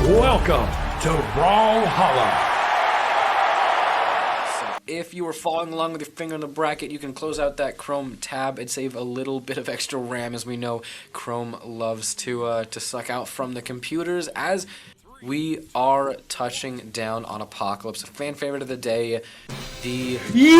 Welcome to Vodhalla. If you were following along with your finger in the bracket, you can close out that Chrome tab and save a little bit of extra RAM, as we know Chrome loves to suck out from the computers. As we are touching down on Apocalypse, a fan favorite of the day, the Yo!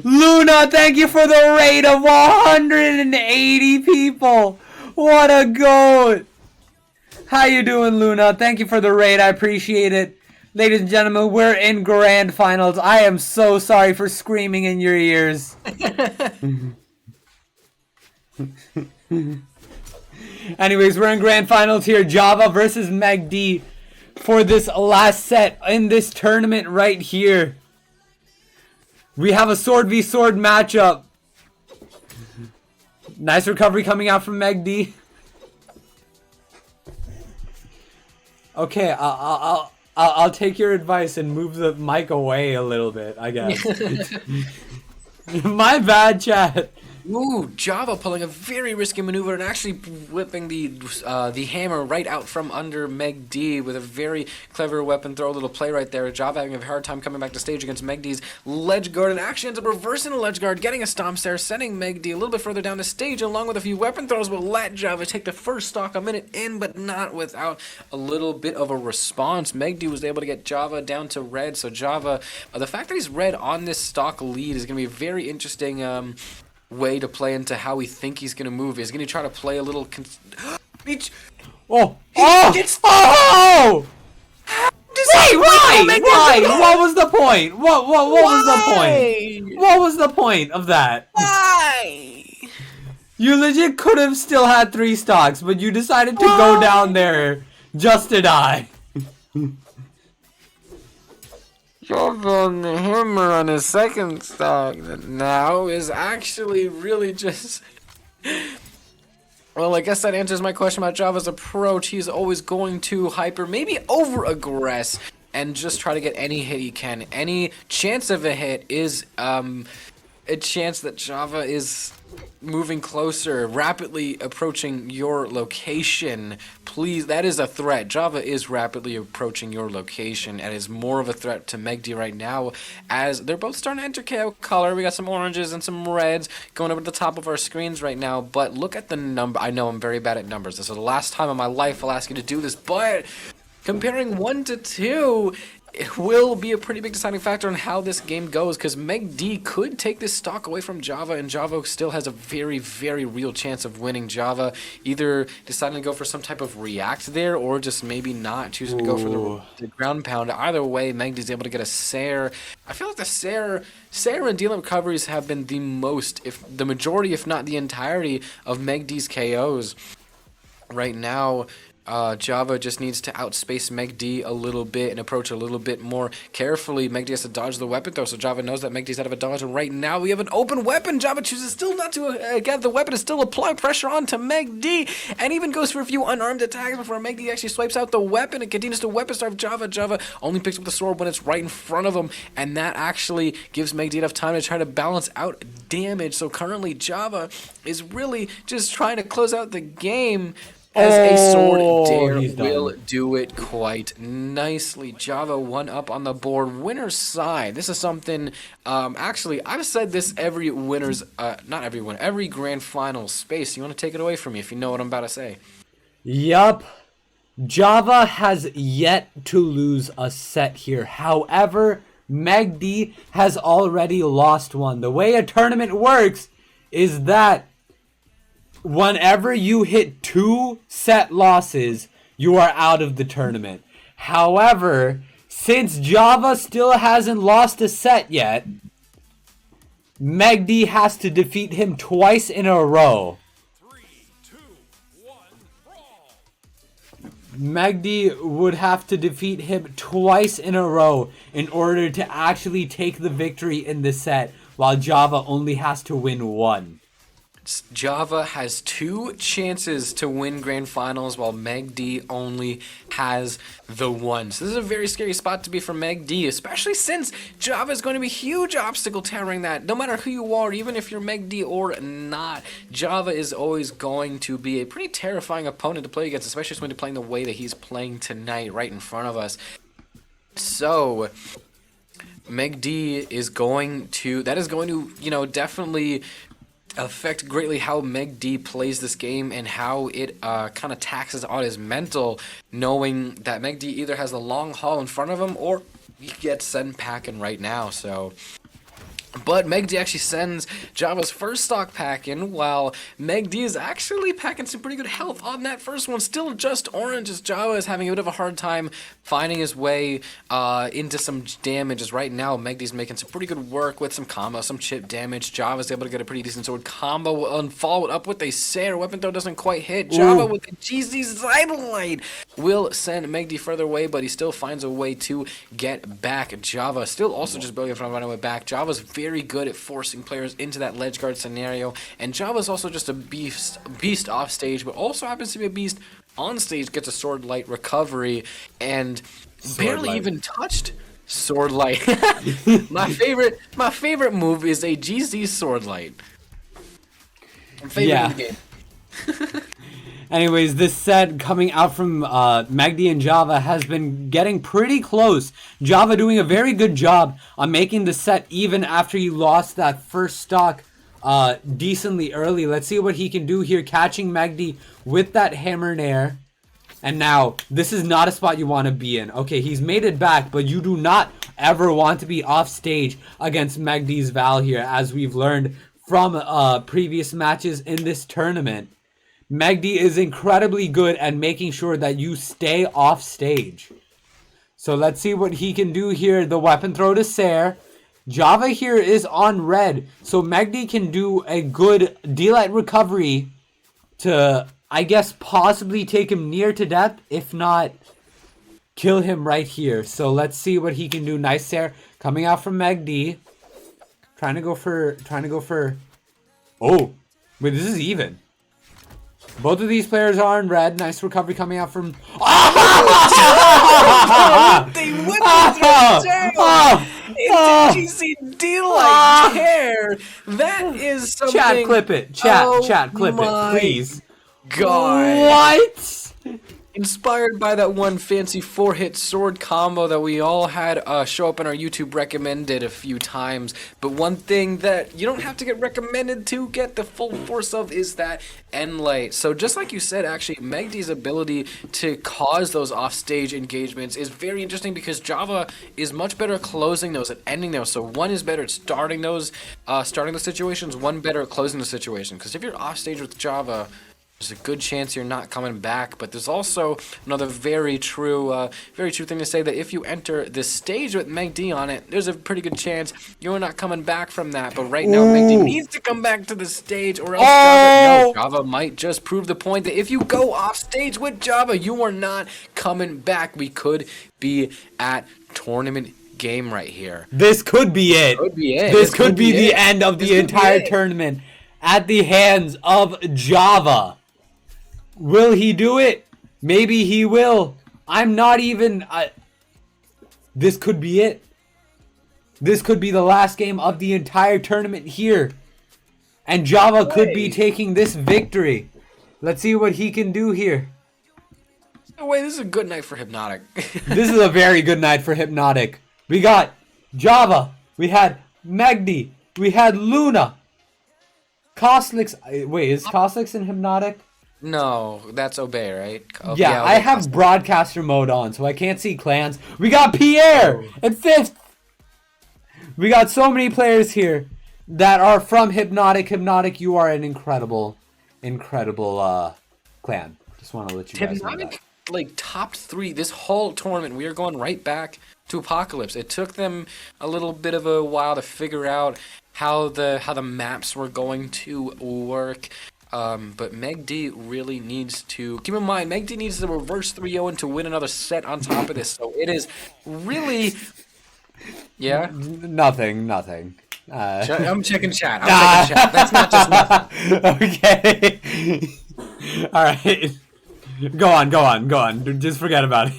Luna, thank you for the raid of 180 people. What a goat! How you doing, Luna? Thank you for the raid. I appreciate it. Ladies and gentlemen, we're in grand finals. I am so sorry for screaming in your ears. Anyways, we're in grand finals here. Java versus Megd for this last set in this tournament right here. We have a sword v sword matchup. Nice recovery coming out from Megd. Okay, I'll take your advice and move the mic away a little bit, I guess. My bad, chat. Ooh, Java pulling a very risky maneuver and actually whipping the hammer right out from under Megd with a very clever weapon throw, a little play right there. Java having a hard time coming back to stage against Megd's ledge guard, and actually ends up reversing the ledge guard, getting a stomp stare, sending Megd a little bit further down the stage along with a few weapon throws, but let Java take the first stock a minute in, but not without a little bit of a response. Megd was able to get Java down to red, so Java, the fact that he's red on this stock lead is going to be a very interesting way to play into how we think he's going to move. He's going to try to play a little... Wait, why? What was the point? What was the point? What was the point of that? Why? You legit could have still had 3 stocks, but you decided to go down there just to die. Java on the hammer on his second stock now is actually really just... Well, I guess that answers my question about Java's approach. He's always going to maybe over-aggress, and just try to get any hit he can. Any chance of a hit is a chance that Java is moving closer, rapidly approaching your location. Please, that is a threat. Java is rapidly approaching your location and is more of a threat to Megd right now, as they're both starting to enter KO color. We got some oranges and some reds going over the top of our screens right now, but look at the number. I know I'm very bad at numbers. This is the last time in my life I'll ask you to do this, but comparing 1 to 2, it will be a pretty big deciding factor on how this game goes, because Megd could take this stock away from Java, and Java still has a very, very real chance of winning. Java either deciding to go for some type of react there, or just maybe not choosing to go for the ground pound. Either way, Megd is able to get a Sair. I feel like the Sair and dealing recoveries have been the most, if the majority, if not the entirety, of Megd's KOs right now. Java just needs to outspace Megd a little bit and approach a little bit more carefully. Megd has to dodge the weapon throw, so Java knows that Megd's out of a dodge, and right now we have an open weapon. Java chooses still not to get the weapon, and still apply pressure onto Megd, and even goes for a few unarmed attacks before Megd actually swipes out the weapon and continues to weapon starve Java. Java only picks up the sword when it's right in front of him, and that actually gives Megd enough time to try to balance out damage. So currently Java is really just trying to close out the game, as a sword dare will do it quite nicely. Java 1 up on the board. Winner's side. This is something, actually, I've said this every winner's, not every winner, every grand final space. You want to take it away from me if you know what I'm about to say? Yup. Java has yet to lose a set here. However, Megd has already lost one. The way a tournament works is that whenever you hit 2 set losses, you are out of the tournament. However, since Java still hasn't lost a set yet, Megd has to defeat him twice in a row. 3, 2, 1, Megd would have to defeat him twice in a row in order to actually take the victory in the set, while Java only has to win 1. Java has 2 chances to win grand finals, while Megd only has the 1. So this is a very scary spot to be for Megd, especially since Java is going to be a huge obstacle towering that. No matter who you are, even if you're Megd or not, Java is always going to be a pretty terrifying opponent to play against, especially when you're playing the way that he's playing tonight, right in front of us. So Megd is going to, definitely affect greatly how Megd plays this game and how it kind of taxes on his mental, knowing that Megd either has a long haul in front of him or he gets sent packing right now. So, but Megd actually sends Java's first stock pack in, while Megd is actually packing some pretty good health on that first one. Still just orange, as Java is having a bit of a hard time finding his way into some damage. As right now, Megd is making some pretty good work with some combo, some chip damage. Java's able to get a pretty decent sword combo and followed up with a Sair. Weapon throw doesn't quite hit. Java with the GZ Sidelight will send Megd further away, but he still finds a way to get back. Java still also just barely trying to run away back. Java's very good at forcing players into that ledge guard scenario, and Java's also just a beast off stage, but also happens to be a beast on stage. Gets a sword light recovery and barely even touched sword light. my favorite move is a GZ sword light. Favorite in the game. Anyways, this set coming out from Megd and Java has been getting pretty close. Java doing a very good job on making the set even after he lost that first stock decently early. Let's see what he can do here, catching Megd with that hammer in air. And now, this is not a spot you want to be in. Okay, he's made it back, but you do not ever want to be off stage against Megd's Val here, as we've learned from previous matches in this tournament. Megd is incredibly good at making sure that you stay off stage. So let's see what he can do here. The weapon throw to Sair. Java here is on red, so Megd can do a good D-Light recovery to, I guess, possibly take him near to death, if not kill him right here. So let's see what he can do. Nice Sair coming out from Megd. Trying to go for... Oh, wait, this is even. Both of these players are in red. Nice recovery coming out from... They whipped it down into GC D-Light hair. That is something... Chat, clip it. Chat, clip it, please. God. What? Inspired by that one fancy 4-hit sword combo that we all had show up in our YouTube recommended a few times. But one thing that you don't have to get recommended to get the full force of is that end light. So just like you said, actually, Megd's ability to cause those offstage engagements is very interesting, because Java is much better at closing those and ending those. So one is better at starting those situations, one better at closing the situation. Because if you're offstage with Java, there's a good chance you're not coming back. But there's also another very true thing to say, that if you enter the stage with Megd on it, there's a pretty good chance you're not coming back from that. But right now, Megd needs to come back to the stage, or else Java might just prove the point that if you go off stage with Java, you are not coming back. We could be at tournament game right here. This could be it. This could be the end of the entire tournament at the hands of Java. Will he do it? Maybe he will. I'm not even... This could be it. This could be the last game of the entire tournament here. And Java could be taking this victory. Let's see what he can do here. No way, this is a good night for Hypnotic. This is a very good night for Hypnotic. We got Java. We had Megd. We had Luna. Costlix. Wait, is Costlix in Hypnotic? No, that's Obey, right? Yeah, I have broadcaster mode on, so I can't see clans. We got Pierre in 5th. We got so many players here that are from Hypnotic. Hypnotic, you are an incredible clan. Just want to let you guys know that. Hypnotic, like, top 3 this whole tournament. We are going right back to Apocalypse. It took them a little bit of a while to figure out how the maps were going to work. But Megd really needs to... Keep in mind, Megd needs to reverse 3-0 and to win another set on top of this. So it is really... Yeah? Nothing. I'm checking chat. I'm checking chat. That's not just nothing. Okay. All right. Go on. Just forget about it.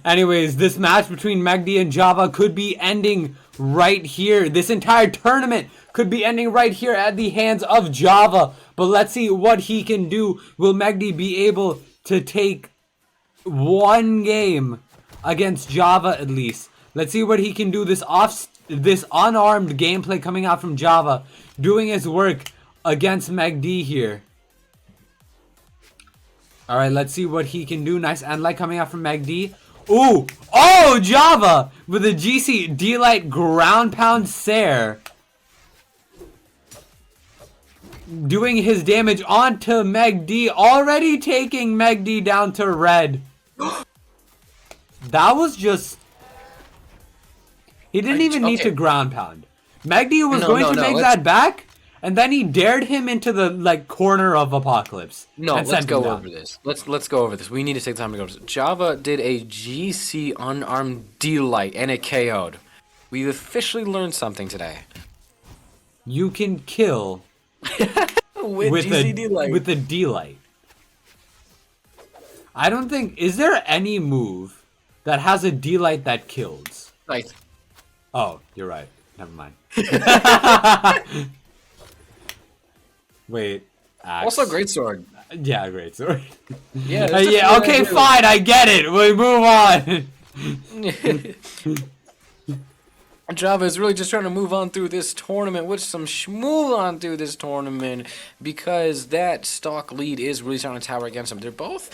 Anyways, this match between Megd and Java could be ending right here. This entire tournament could be ending right here at the hands of Java. But let's see what he can do. Will Megd be able to take one game against Java at least? Let's see what he can do. This unarmed gameplay coming out from Java, doing his work against Megd here. All right, let's see what he can do. Nice end light coming out from Megd. Ooh! Oh, Java with a GC D-Light ground pound Sair. Doing his damage onto Megd. Already taking Megd down to red. That was just... He didn't even need to ground pound. Megd was going to make that back, and then he dared him into the corner of Apocalypse. No, let's go over this. Let's go over this. We need to take time to go over this. Java did a GC unarmed D-Light and it KO'd. We've officially learned something today. You can kill with GC D-Light. With a D-Light. I don't think... Is there any move that has a D-Light that kills? Right. Oh, you're right. Never mind. Wait. Axe. Also, great sword. Yeah, great sword. Yeah. Yeah. Okay, fine. I get it. We move on. Java is really just trying to move on through this tournament with some schmoo on through this tournament because that stock lead is really starting to tower against them. They're both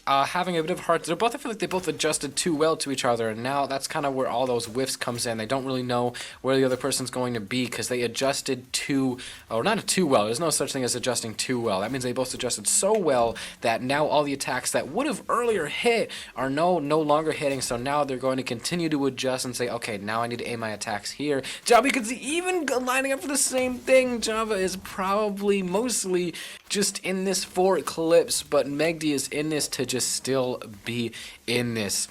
having a bit of hard. I feel like they both adjusted too well to each other, and now that's kind of where all those whiffs comes in. They don't really know where the other person's going to be because they adjusted too, or not too well. There's no such thing as adjusting too well. That means they both adjusted so well that now all the attacks that would have earlier hit are no longer hitting. So now they're going to continue to adjust and say, okay, now I need to aim my attacks here. Java, you can see even lining up for the same thing. Java is probably mostly just in this for Eclipse, but Megd is in this to just still be in this.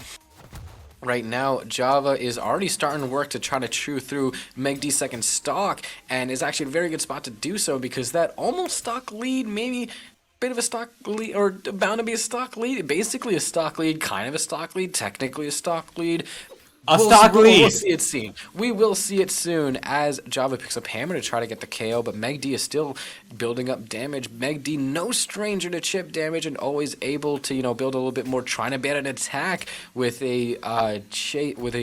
Right now, Java is already starting to work to try to chew through Megd's second stock, and is actually a very good spot to do so because that almost stock lead, maybe bit of a stock lead, or bound to be a stock lead, basically a stock lead, kind of a stock lead, technically a stock lead. We'll see it soon. We will see it soon as Java picks up Hammer to try to get the KO, but Megd is still building up damage. Megd, no stranger to chip damage and always able to, build a little bit more, trying to bet an attack with a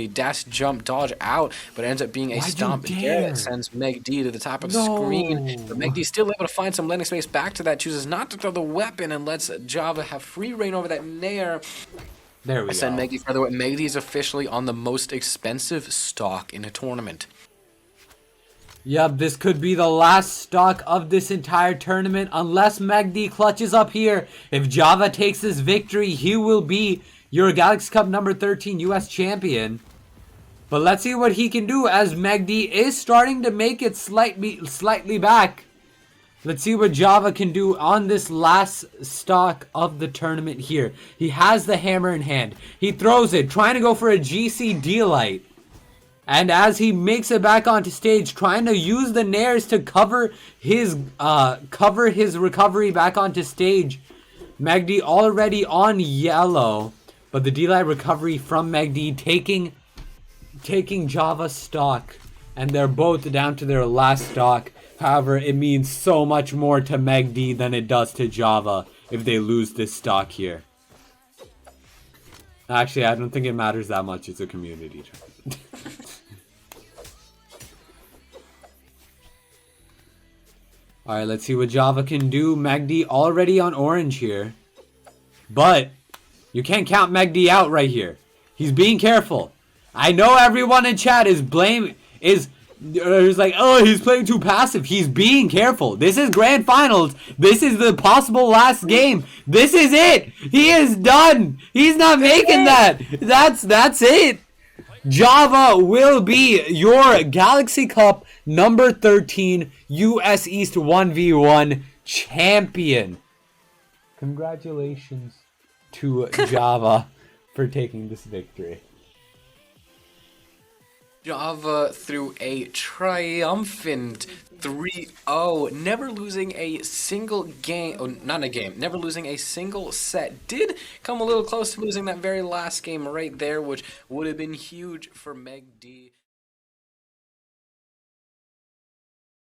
dash jump dodge out, but ends up being a stomp and Garrett sends Megd to the top of the screen. But Megd is still able to find some landing space back to that, chooses not to throw the weapon and lets Java have free reign over that Nair. There we go. Send Megd further away. Megd is officially on the most expensive stock in a tournament. Yep, this could be the last stock of this entire tournament unless Megd clutches up here. If Java takes this victory, he will be your Galaxy Cup number 13 US champion. But let's see what he can do as Megd is starting to make it slightly back. Let's see what Java can do on this last stock of the tournament here. He has the hammer in hand. He throws it, trying to go for a GC D-Light. And as he makes it back onto stage, trying to use the nairs to cover his recovery back onto stage. Megd already on yellow, but the D-Light recovery from Megd taking Java's stock. And they're both down to their last stock. However, it means so much more to Megd than it does to Java if they lose this stock here. Actually, I don't think it matters that much. It's a community tournament. Alright, let's see what Java can do. Megd already on orange here. But you can't count Megd out right here. He's being careful. I know everyone in chat is like, oh, he's playing too passive. He's being careful. This is grand finals. This is the possible last game. This is it. He is done. He's not making that. That's it. Java will be your Galaxy Cup number 13 US East 1v1 champion. Congratulations to Java for taking this victory. Java through a triumphant 3-0, never losing a single game. Oh, not a game. Never losing a single set. Did come a little close to losing that very last game right there, which would have been huge for Megd.